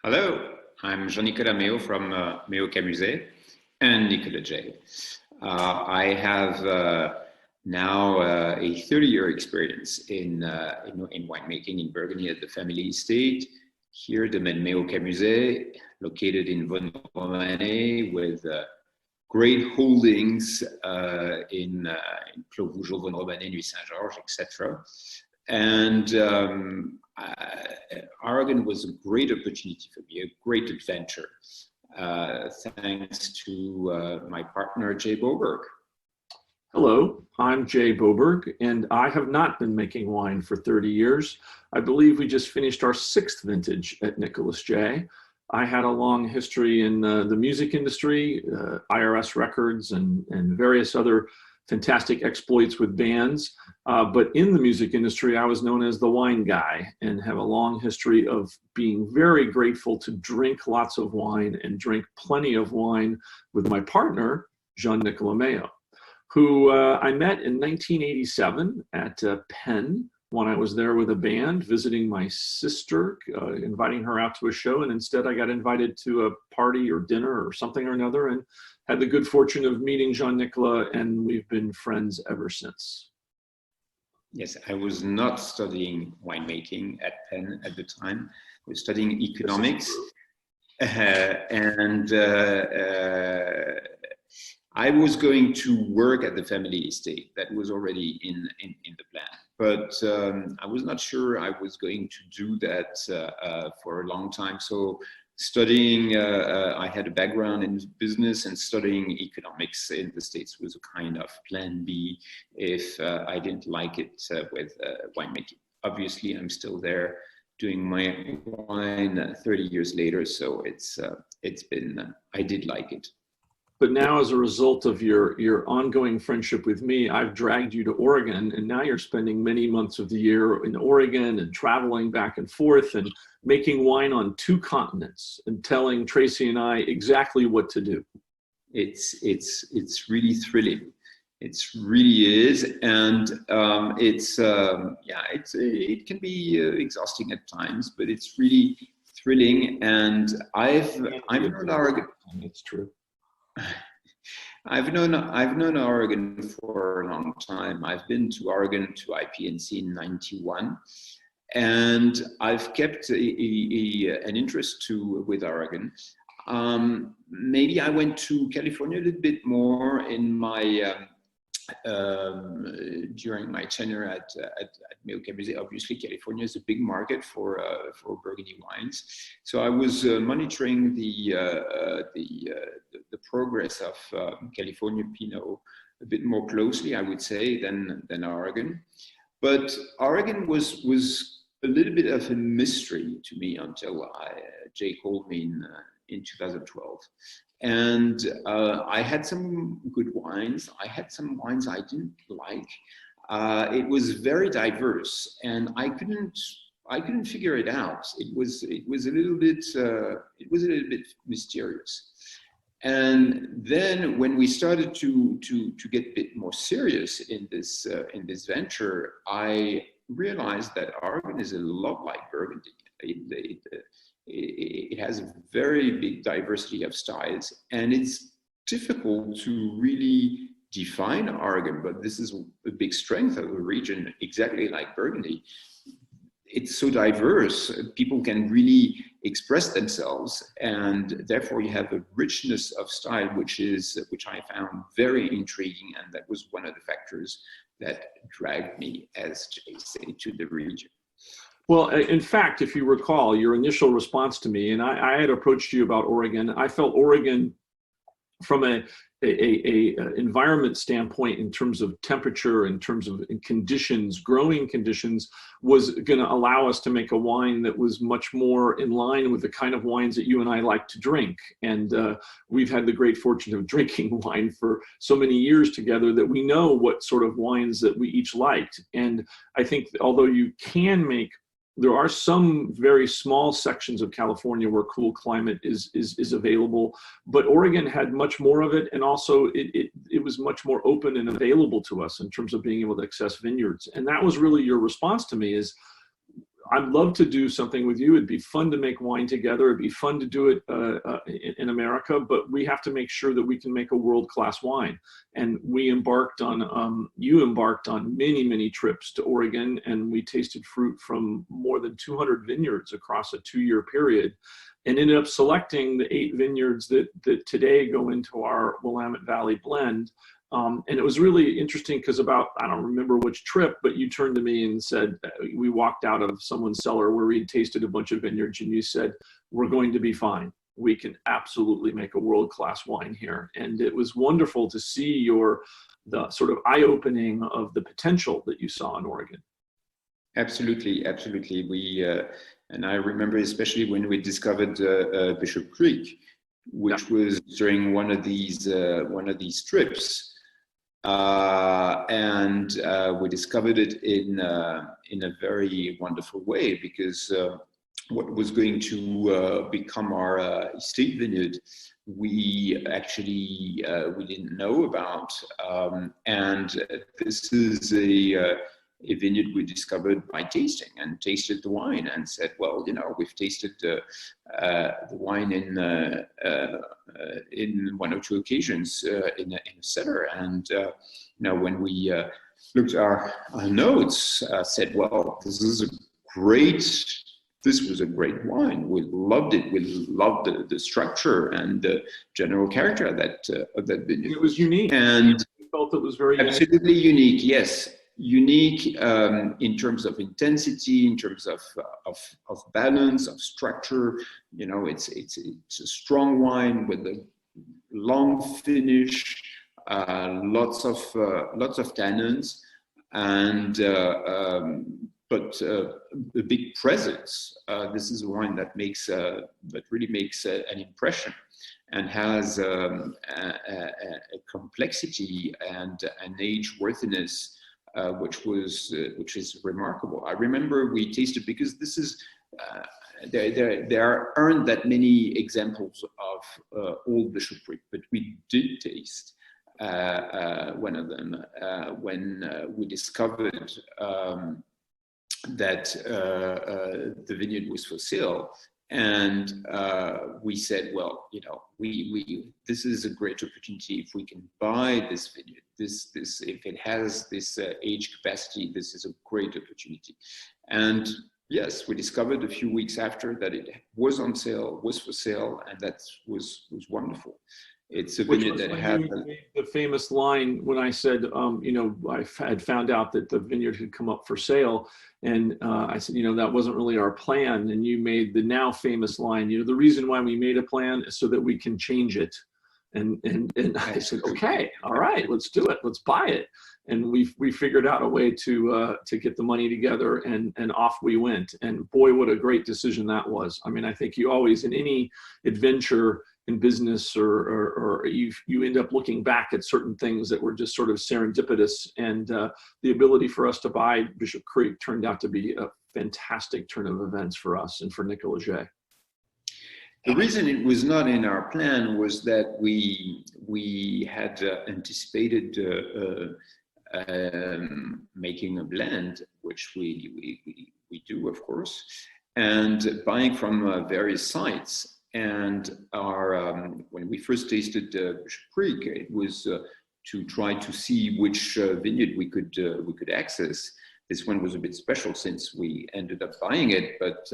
Hello, I'm Jean-Nicolas Mayo from Mayo Camusé and Nicolas Jay. I have now a 30-year experience in winemaking in Burgundy at the family estate. Here, the Mayo Camusé, located in Vosne with great holdings in Clos Vougeot, Vosne-Romanée, Nuits Saint-Georges, etc. And Oregon was a great opportunity for me, a great adventure, thanks to my partner, Jay Boberg. Hello, I'm Jay Boberg, and I have not been making wine for 30 years. I believe we just finished our 6th vintage at Nicolas Jay. I had a long history in the music industry, IRS records, and various other fantastic exploits with bands. But in the music industry, I was known as the wine guy and have a long history of being very grateful to drink lots of wine and drink plenty of wine with my partner, Jean-Nicolas Mayo, who I met in 1987 at Penn when I was there with a band visiting my sister, inviting her out to a show. And instead I got invited to a party or dinner or something or another, and had the good fortune of meeting Jean-Nicolas, and we've been friends ever since. Yes, I was not studying winemaking at Penn at the time. I was studying economics. I was going to work at the family estate. That was already in the plan. But I was not sure I was going to do that for a long time. So studying, I had a background in business, and studying economics in the States was a kind of plan B if I didn't like it with winemaking. Obviously, I'm still there doing my wine 30 years later, so it's been, I did like it. But now, as a result of your ongoing friendship with me, I've dragged you to Oregon, and now you're spending many months of the year in Oregon and traveling back and forth and making wine on 2 continents and telling Tracy and I exactly what to do. It's really thrilling. It really is, and it can be exhausting at times, but it's really thrilling. And I've known Oregon. It's true. I've known Oregon for a long time. I've been to Oregon to IPNC in '91, and I've kept an interest with Oregon. Maybe I went to California a little bit more in my during my tenure at Mayo Camusé. Obviously, California is a big market for Burgundy wines. So I was monitoring the progress of California Pinot a bit more closely, I would say, than Oregon. But Oregon was a little bit of a mystery to me until Jay called me in 2012. And I had some good wines. I had some wines I didn't like. It was very diverse, and I couldn't figure it out. It was a little bit mysterious. And then when we started to get a bit more serious in this venture, I realized that Oregon is a lot like Burgundy. It has a very big diversity of styles, and it's difficult to really define Oregon, but this is a big strength of the region, exactly like Burgundy. It's so diverse, people can really express themselves, and therefore you have a richness of style, which I found very intriguing, and that was one of the factors that dragged me, as Jay said, to the region. Well, in fact, if you recall your initial response to me, and I had approached you about Oregon, I felt Oregon, from a environment standpoint, in terms of temperature, in terms of conditions, growing conditions, was going to allow us to make a wine that was much more in line with the kind of wines that you and I like to drink. And we've had the great fortune of drinking wine for so many years together that we know what sort of wines that we each liked. And I think although you can make, there are some very small sections of California where cool climate is available, but Oregon had much more of it, and also it was much more open and available to us in terms of being able to access vineyards. And that was really your response to me, is I'd love to do something with you. It'd be fun to make wine together. It'd be fun to do it in America, but we have to make sure that we can make a world-class wine. And we embarked on, you embarked on many, many trips to Oregon, and we tasted fruit from more than 200 vineyards across a 2-year period, and ended up selecting the 8 vineyards that today go into our Willamette Valley blend. And it was really interesting because I don't remember which trip, but you turned to me and said, we walked out of someone's cellar where we tasted a bunch of vineyards, and you said, we're going to be fine. We can absolutely make a world-class wine here. And it was wonderful to see the sort of eye-opening of the potential that you saw in Oregon. Absolutely, absolutely. And I remember especially when we discovered Bishop Creek, which was during one of these trips. And we discovered it in a very wonderful way, because what was going to become our estate vineyard, we actually we didn't know about, and this is a vineyard we discovered by tasted the wine and said, well, we've tasted the wine in 1 or 2 occasions in a cellar, and when we looked at our notes, said, well, this was a great wine. We loved it. We loved the structure and the general character of that vineyard. It was unique, and we felt it was very absolutely unique. Yes. Unique in terms of intensity, in terms of balance, of structure. It's a strong wine with a long finish, lots of tannins, and but a big presence. This is a wine that really makes an impression, and has a complexity and an age worthiness. Which is remarkable. I remember we tasted, because this is there aren't that many examples of Old Bishop Creek, but we did taste one of them when we discovered that the vineyard was for sale. And we said, well, this is a great opportunity if we can buy this vineyard. If it has this age capacity, this is a great opportunity. And yes, we discovered a few weeks after that it was on sale, was for sale, and that was wonderful. It's a vineyard that had the famous line when I said, I had found out that the vineyard had come up for sale, and I said, that wasn't really our plan. And you made the now famous line, the reason why we made a plan is so that we can change it. And I said, okay, all right, let's do it, let's buy it. And we figured out a way to get the money together, and off we went. And boy, what a great decision that was. I mean, I think you always, in any adventure in business, or you end up looking back at certain things that were just sort of serendipitous, and the ability for us to buy Bishop Creek turned out to be a fantastic turn of events for us and for Nicolas Jay. The reason it was not in our plan was that we had anticipated making a blend, which we do, of course, and buying from various sites. And when we first tasted Bishop Creek, it was to try to see which vineyard we could access. This one was a bit special since we ended up buying it, but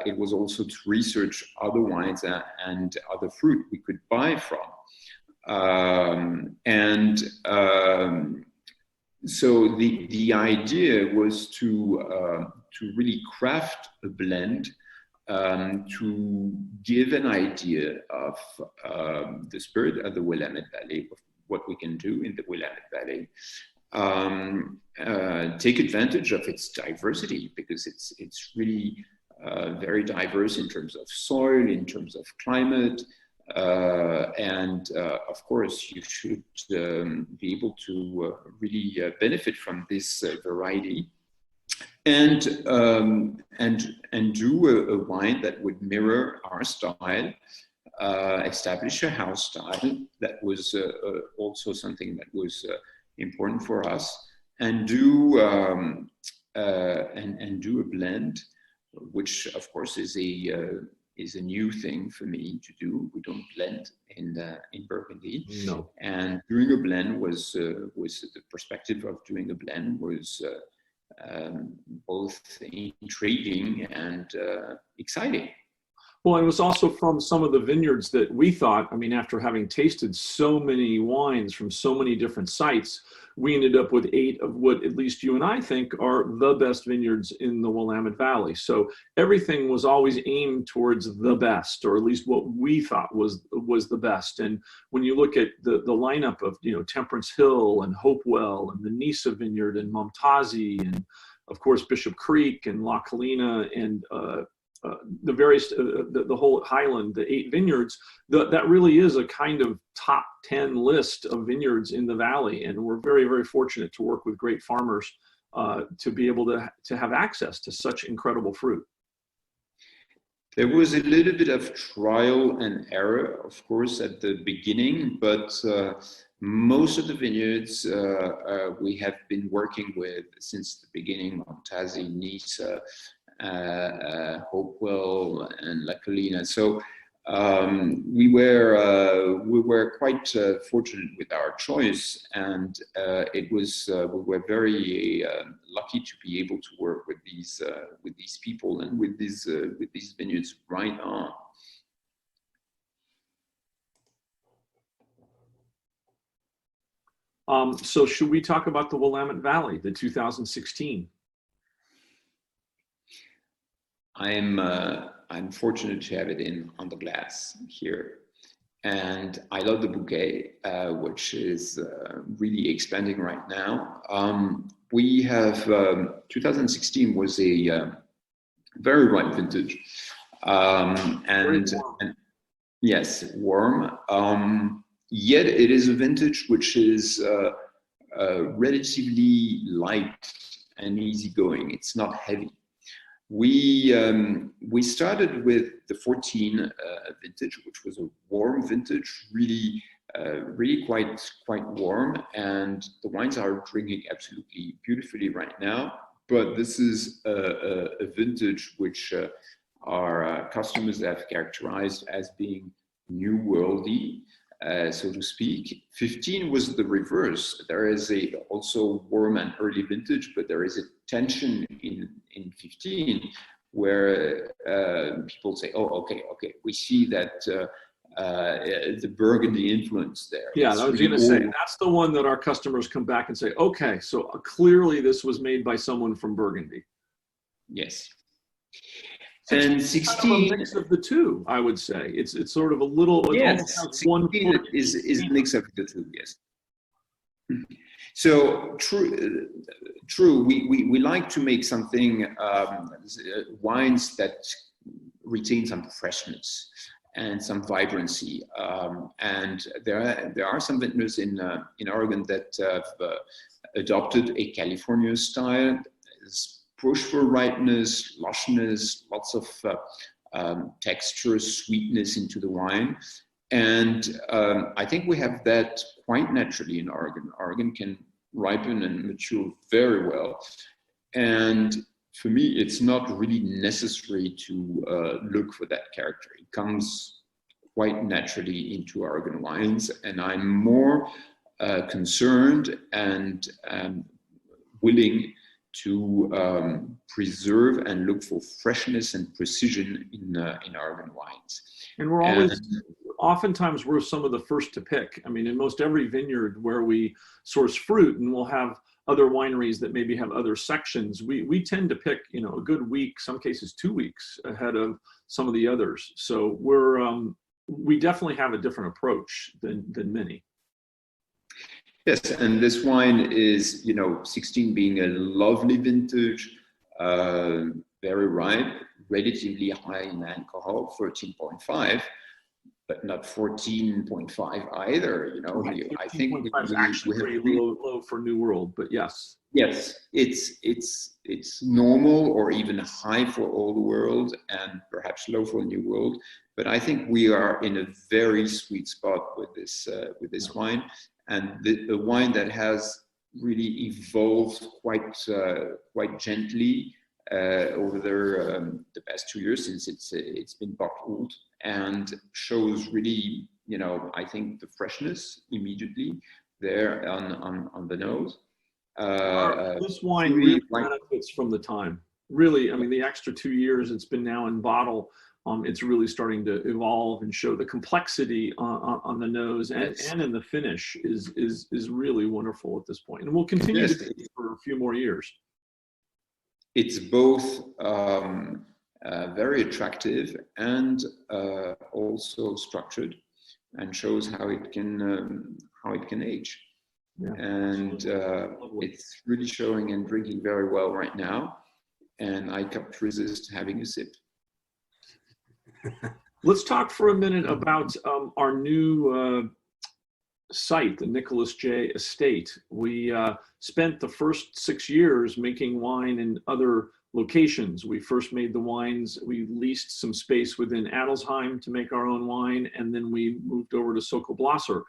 it was also to research other wines and other fruit we could buy from. So the idea was to really craft a blend to give an idea of the spirit of the Willamette Valley, of what we can do in the Willamette Valley. Take advantage of its diversity, because it's really very diverse in terms of soil, in terms of climate, and of course you should be able to really benefit from this variety, and do a wine that would mirror our style, establish a house style. That was also something that was important for us, and do and do a blend, which of course is a new thing for me to do. We don't blend in Burgundy. No. And doing a blend was the perspective of doing a blend was both intriguing and exciting. Well, it was also from some of the vineyards that we thought, I mean, after having tasted so many wines from so many different sites, we ended up with 8 of what at least you and I think are the best vineyards in the Willamette Valley. So everything was always aimed towards the best, or at least what we thought was the best. And when you look at the lineup of, Temperance Hill and Hopewell and the Nisa Vineyard and Momtazi and of course Bishop Creek and La Colina and the various, the whole Highland, the 8 vineyards, that really is a kind of top 10 list of vineyards in the valley. And we're very, very fortunate to work with great farmers to be able to have access to such incredible fruit. There was a little bit of trial and error, of course, at the beginning, but most of the vineyards we have been working with since the beginning, Momtazi, Nisa, Hopewell and La Colina. So we were quite fortunate with our choice, and we were very lucky to be able to work with these people and with these vineyards right on. So should we talk about the Willamette Valley, the 2016? I'm fortunate to have it on the glass here, and I love the bouquet, which is really expanding right now. We have 2016 was a very ripe vintage, and yes, warm. Yet it is a vintage which is relatively light and easygoing. It's not heavy. We started with the 14 vintage, which was a warm vintage, really quite warm, and the wines are drinking absolutely beautifully right now. But this is a vintage which our customers have characterized as being new worldy, so to speak. 15 was the reverse. There is also warm and early vintage, but there is a tension in 15 where people say, oh, okay, we see that the Burgundy influence there. Yeah, I was going to say, that's the one that our customers come back and say, okay, so clearly this was made by someone from Burgundy. Yes. And 16 kind of a mix of the two, I would say. It's sort of a little. Yes, 16 is a mix of the two. Yes. So true. We like to make something wines that retain some freshness and some vibrancy. And there are some vintners in Oregon that have adopted a California style. Push for ripeness, lushness, lots of texture, sweetness into the wine. And I think we have that quite naturally in Oregon. Oregon can ripen and mature very well. And for me, it's not really necessary to look for that character. It comes quite naturally into Oregon wines. And I'm more concerned and willing to preserve and look for freshness and precision in Oregon wines. And oftentimes we're some of the first to pick. I mean, in most every vineyard where we source fruit, and we'll have other wineries that maybe have other sections, we tend to pick, a good week, some cases 2 weeks ahead of some of the others. So we definitely have a different approach than many. Yes, and this wine is, 16 being a lovely vintage, very ripe, relatively high in alcohol, 13.5, but not 14.5 either. I think we actually pretty low for New World, but yes. Yes, it's normal or even high for Old World and perhaps low for New World. But I think we are in a very sweet spot with this wine. And the wine that has really evolved quite gently over the past 2 years since it's been bottled, and shows really, I think the freshness immediately there on the nose. This wine really benefits from the time. Really, I mean, the extra 2 years it's been now in bottle, it's really starting to evolve and show the complexity on the nose and in the finish is really wonderful at this point, and will continue to be for a few more years. It's both very attractive and also structured, and shows how it can age. Yeah. And it's really showing and drinking very well right now, and I can't resist having a sip. Let's talk for a minute about our new site, the Nicolas Jay Estate. We spent the first 6 years making wine in other locations. We first made the wines, we leased some space within Adelsheim to make our own wine, and then we moved over to Sokolblosser.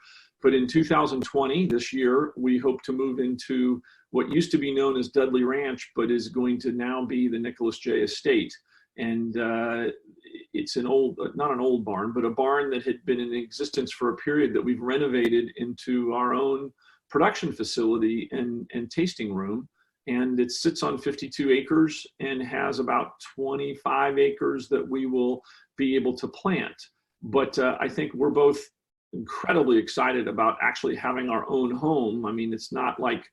But in 2020, this year, we hope to move into what used to be known as Dudley Ranch, but is going to now be the Nicolas Jay Estate. And it's not an old barn, but a barn that had been in existence for a period that we've renovated into our own production facility and tasting room. And it sits on 52 acres and has about 25 acres that we will be able to plant. But I think we're both incredibly excited about actually having our own home. I mean, it's not like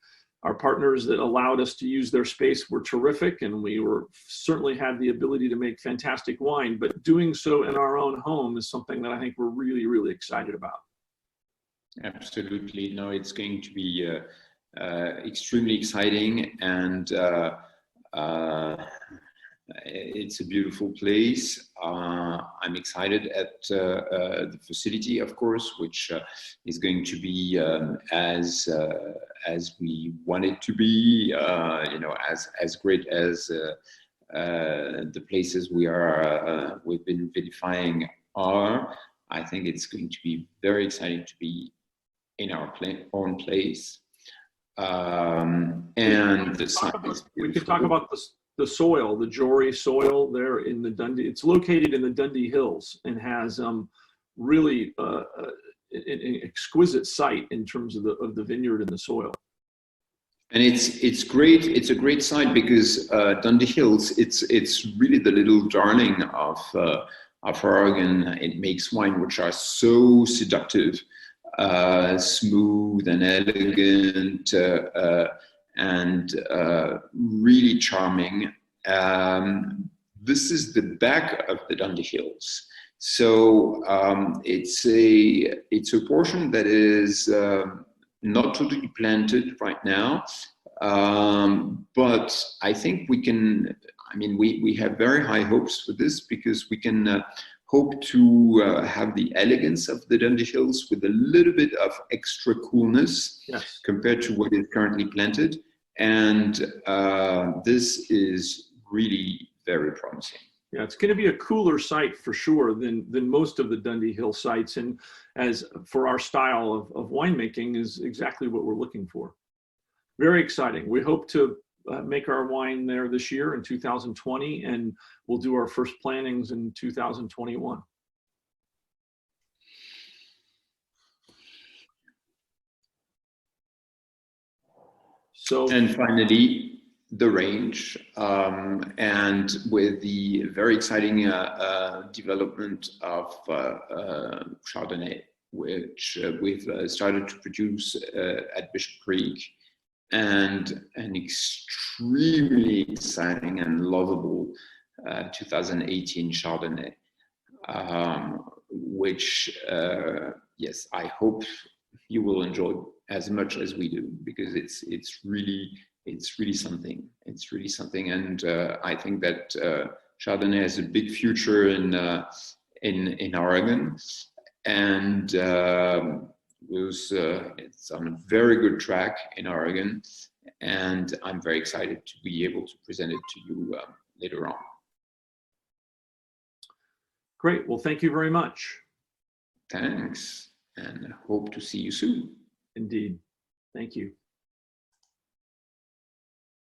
our partners that allowed us to use their space were terrific, and we certainly had the ability to make fantastic wine, but doing so in our own home is something that I think we're really, really excited about. Absolutely. No, it's going to be extremely exciting, and it's a beautiful place. I'm excited at the facility, of course, which is going to be as we want it to be. As great as the places we've been vinifying are. I think it's going to be very exciting to be in our own place. And the site is beautiful. We could talk about the soil, the Jory soil there in the Dundee. It's located in the Dundee Hills and has really an exquisite site in terms of the vineyard and the soil. And it's great. It's a great site because Dundee Hills. It's really the little darling of Oregon. It makes wine which are so seductive, smooth and elegant, and really charming. This is the back of the Dundee Hills, so it's a portion that is not totally planted right now, but I think we can. I mean, we have very high hopes for this because we can hope to have the elegance of the Dundee Hills with a little bit of extra coolness, yes, compared to what is currently planted. And this is really very promising. Yeah, it's going to be a cooler site for sure than most of the Dundee Hill sites. And as for our style of winemaking is exactly what we're looking for. Very exciting. We hope to make our wine there this year in 2020, and we'll do our first plantings in 2021. So, and finally, the range, and with the very exciting development of Chardonnay, which we've started to produce at Bishop Creek, and an extremely exciting and lovable 2018 Chardonnay, which, yes, I hope you will enjoy as much as we do, because it's really something. It's really something, and I think that Chardonnay has a big future in Oregon, and it's on a very good track in Oregon, and I'm very excited to be able to present it to you later on. Great. Well, thank you very much. Thanks, and hope to see you soon. Indeed. Thank you.